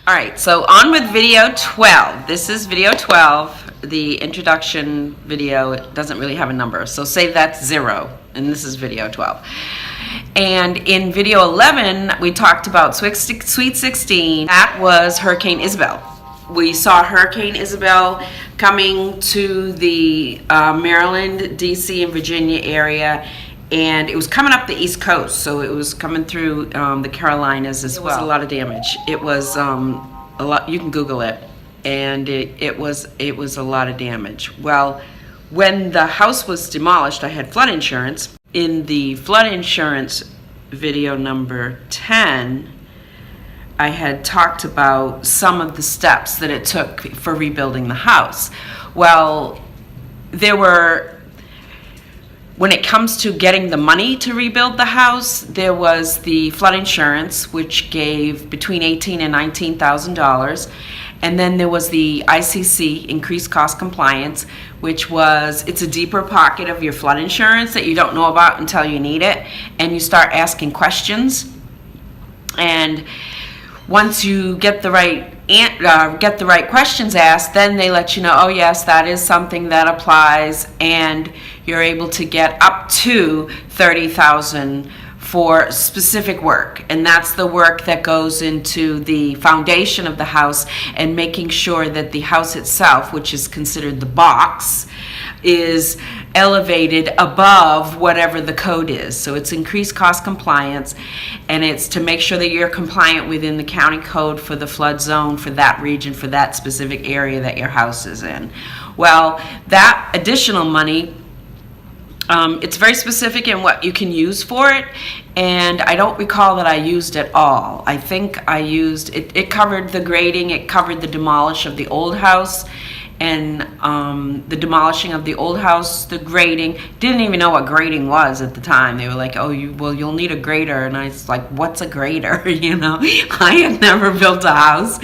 All right, so on with video 12. This is video 12. The introduction video, it doesn't really have a number, so say that's 0, and this is video 12. And in video 11, we talked about Sweet 16. That was Hurricane Isabel. We saw Hurricane Isabel coming to the Maryland, D.C., and Virginia area, and it was coming up the East Coast, so it was coming through the Carolinas as well. It was a lot of damage. It was a lot. You can Google it, and it was a lot of damage. Well, when the house was demolished, I had flood insurance. In the flood insurance video number 10, I had talked about some of the steps that it took for rebuilding the house. Well, when it comes to getting the money to rebuild the house, there was the flood insurance, which gave between $18,000 and $19,000. And then there was the ICC, increased cost compliance, which was, it's a deeper pocket of your flood insurance that you don't know about until you need it. And you start asking questions. And once you get the right questions asked, then they let you know, oh yes, that is something that applies, and you're able to get up to $30,000 for specific work. And that's the work that goes into the foundation of the house and making sure that the house itself, which is considered the box, is elevated above whatever the code is. So it's increased cost compliance, and it's to make sure that you're compliant within the county code for the flood zone for that region, for that specific area that your house is in. Well, that additional money, it's very specific in what you can use for it, and I don't recall that I used it all. I think I used, it covered the grading, it covered the demolish of the old house, and the demolishing of the old house, the grading. Didn't even know what grading was at the time. They were like, oh, you'll need a grader. And I was like, what's a grader? You know, I had never built a house.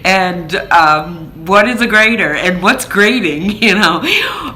And what is a grader? And what's grading? You know?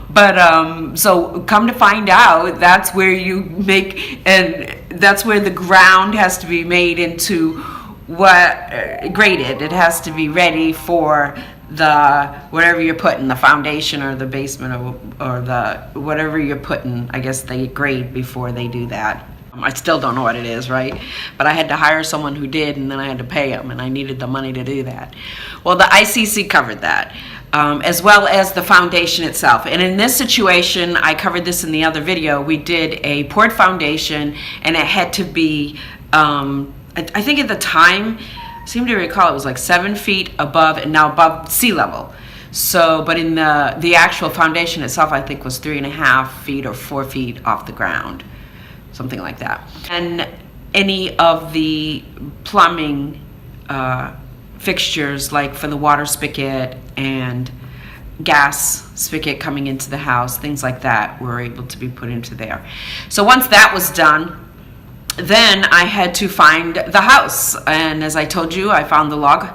But so come to find out, that's where you make, and that's where the ground has to be made into graded. It has to be ready for the whatever you're putting, the foundation or the basement or the whatever you're putting. I guess they grade before they do that. I still don't know what it is, right? But I had to hire someone who did, and then I had to pay them, and I needed the money to do that. Well, the ICC covered that, as well as the foundation itself. And in this situation, I covered this in the other video, we did a poured foundation, and it had to be, I think at the time, I seem to recall it was like 7 feet above, and now above sea level. So, but in the actual foundation itself, I think was 3.5 feet or 4 feet off the ground, something like that. And any of the plumbing fixtures, like for the water spigot and gas spigot coming into the house, things like that, were able to be put into there. So once that was done, then I had to find the house, and as I told you, I found the log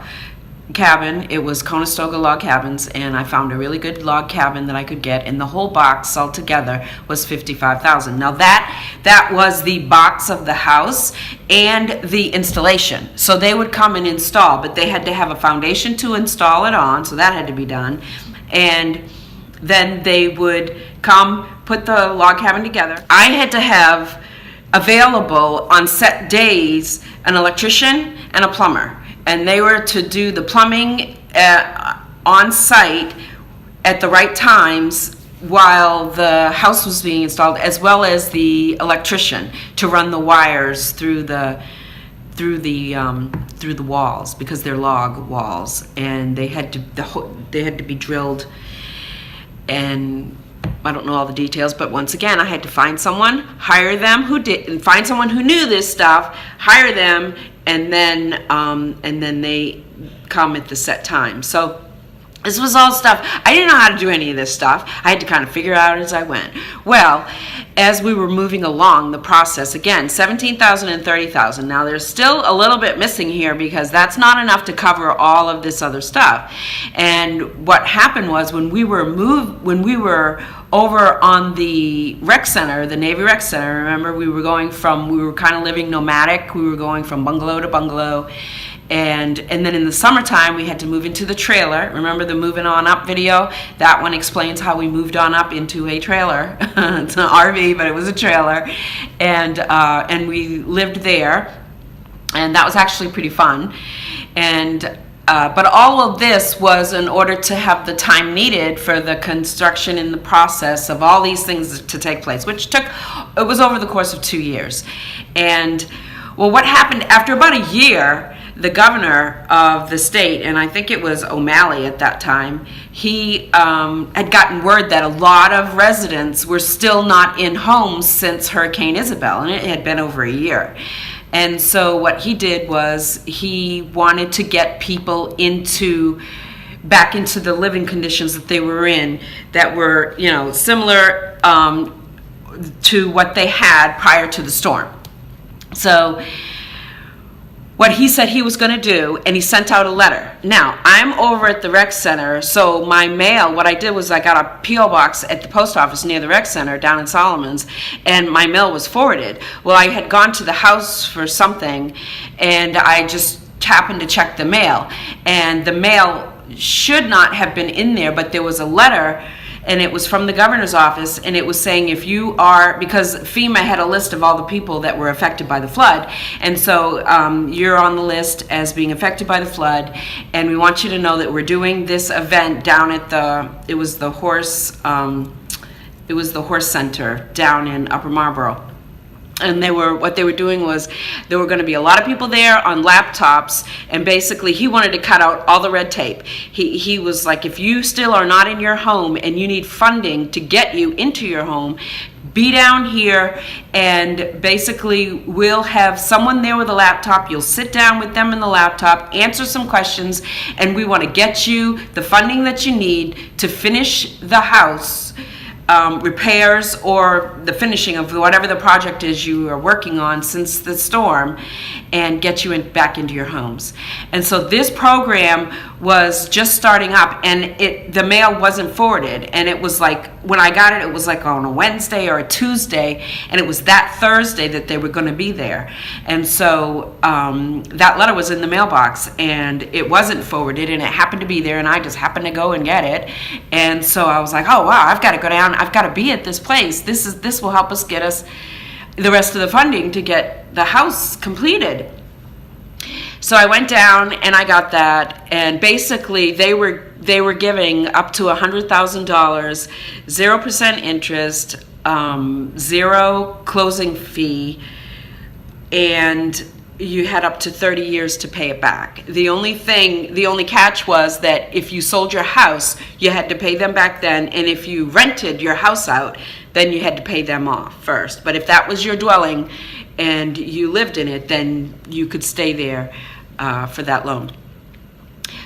cabin. It was Conestoga Log Cabins, and I found a really good log cabin that I could get, and the whole box altogether was $55,000. Now that was the box of the house and the installation. So they would come and install, but they had to have a foundation to install it on, so that had to be done. And then they would come put the log cabin together. I had to have available on set days an electrician and a plumber, and they were to do the plumbing on site at the right times while the house was being installed, as well as the electrician to run the wires through the walls, because they're log walls, and they had to be drilled. And I don't know all the details, but once again, I had to find someone, hire them find someone who knew this stuff, hire them, and then they come at the set time. So this was all stuff. I didn't know how to do any of this stuff. I had to kind of figure it out as I went. Well, as we were moving along the process, again, $17,000 and $30,000. Now there's still a little bit missing here, because that's not enough to cover all of this other stuff. And what happened was, when we were over on the rec center, the Navy Rec Center, remember, we were kind of living nomadic. We were going from bungalow to bungalow, And then in the summertime, we had to move into the trailer. Remember the moving on up video? That one explains how we moved on up into a trailer. It's an RV, but it was a trailer. And we lived there. And that was actually pretty fun. But all of this was in order to have the time needed for the construction and the process of all these things to take place, which it was over the course of 2 years. And well, what happened after about a year, the governor of the state, and I think it was O'Malley at that time, he had gotten word that a lot of residents were still not in homes since Hurricane Isabel, and it had been over a year. And so what he did was he wanted to get people back into the living conditions that they were in, that were, similar to what they had prior to the storm. So what he said he was going to do, and he sent out a letter. Now, I'm over at the rec center, so my mail, what I did was I got a P.O. box at the post office near the rec center down in Solomons, and my mail was forwarded. Well, I had gone to the house for something, and I just happened to check the mail, and the mail should not have been in there, but there was a letter, and it was from the governor's office, and it was saying because FEMA had a list of all the people that were affected by the flood, and so you're on the list as being affected by the flood, and we want you to know that we're doing this event down at it was the horse center down in Upper Marlboro. And what they were doing was there were going to be a lot of people there on laptops, and basically he wanted to cut out all the red tape. He was like, if you still are not in your home and you need funding to get you into your home, be down here, and basically we'll have someone there with a laptop. You'll sit down with them in the laptop, answer some questions, and we want to get you the funding that you need to finish the house. Repairs or the finishing of whatever the project is you are working on since the storm, and get you back into your homes. And so this program was just starting up, and the mail wasn't forwarded, and it was like, when I got it was like on a Wednesday or a Tuesday, and it was that Thursday that they were going to be there. And so that letter was in the mailbox, and it wasn't forwarded, and it happened to be there, and I just happened to go and get it. And so I was like, oh wow, I've got to go down, I've got to be at this place. This will help us get us the rest of the funding to get the house completed. So I went down and I got that, and basically they were giving up to $100,000, 0% interest, 0 closing fee, and you had up to 30 years to pay it back. The only catch was that if you sold your house, you had to pay them back then, and if you rented your house out, then you had to pay them off first. But if that was your dwelling and you lived in it, then you could stay there for that loan.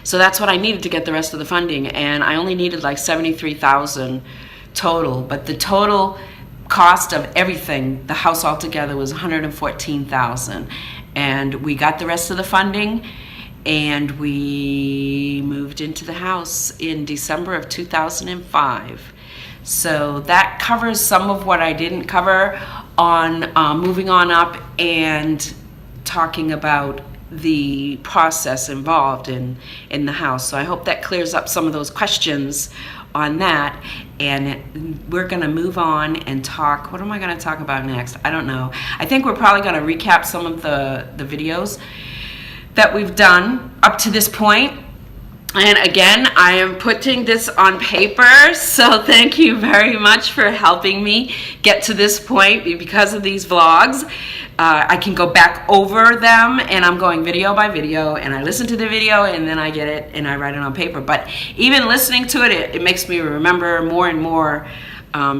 So that's what I needed to get the rest of the funding, and I only needed like $73,000 total, but the total cost of everything, the house altogether, was $114,000. And we got the rest of the funding, and we moved into the house in December of 2005. So that covers some of what I didn't cover on moving on up and talking about the process involved in the house. So I hope that clears up some of those questions on that, and we're going to move on and talk. What am I going to talk about next? I don't know. I think we're probably going to recap some of the videos that we've done up to this point. And again, I am putting this on paper, so thank you very much for helping me get to this point. Because of these vlogs, I can go back over them, and I'm going video by video, and I listen to the video, and then I get it and I write it on paper. But even listening to it makes me remember more and more,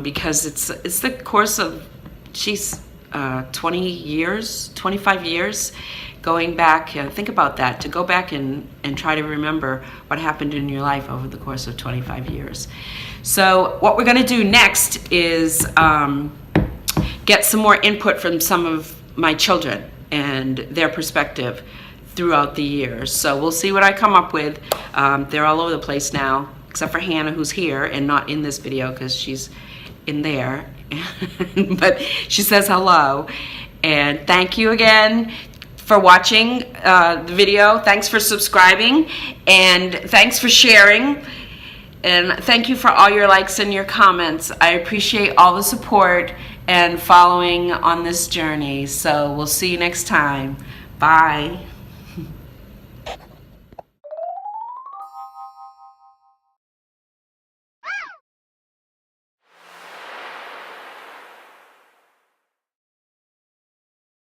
because it's the course of 20 years, 25 years going back. Think about that, to go back and try to remember what happened in your life over the course of 25 years. So what we're going to do next is get some more input from some of my children and their perspective throughout the years. So we'll see what I come up with. They're all over the place now, except for Hannah, who's here and not in this video because she's in there. But she says hello. And thank you again for watching the video. Thanks for subscribing, and thanks for sharing. And thank you for all your likes and your comments. I appreciate all the support and following on this journey. So we'll see you next time. Bye.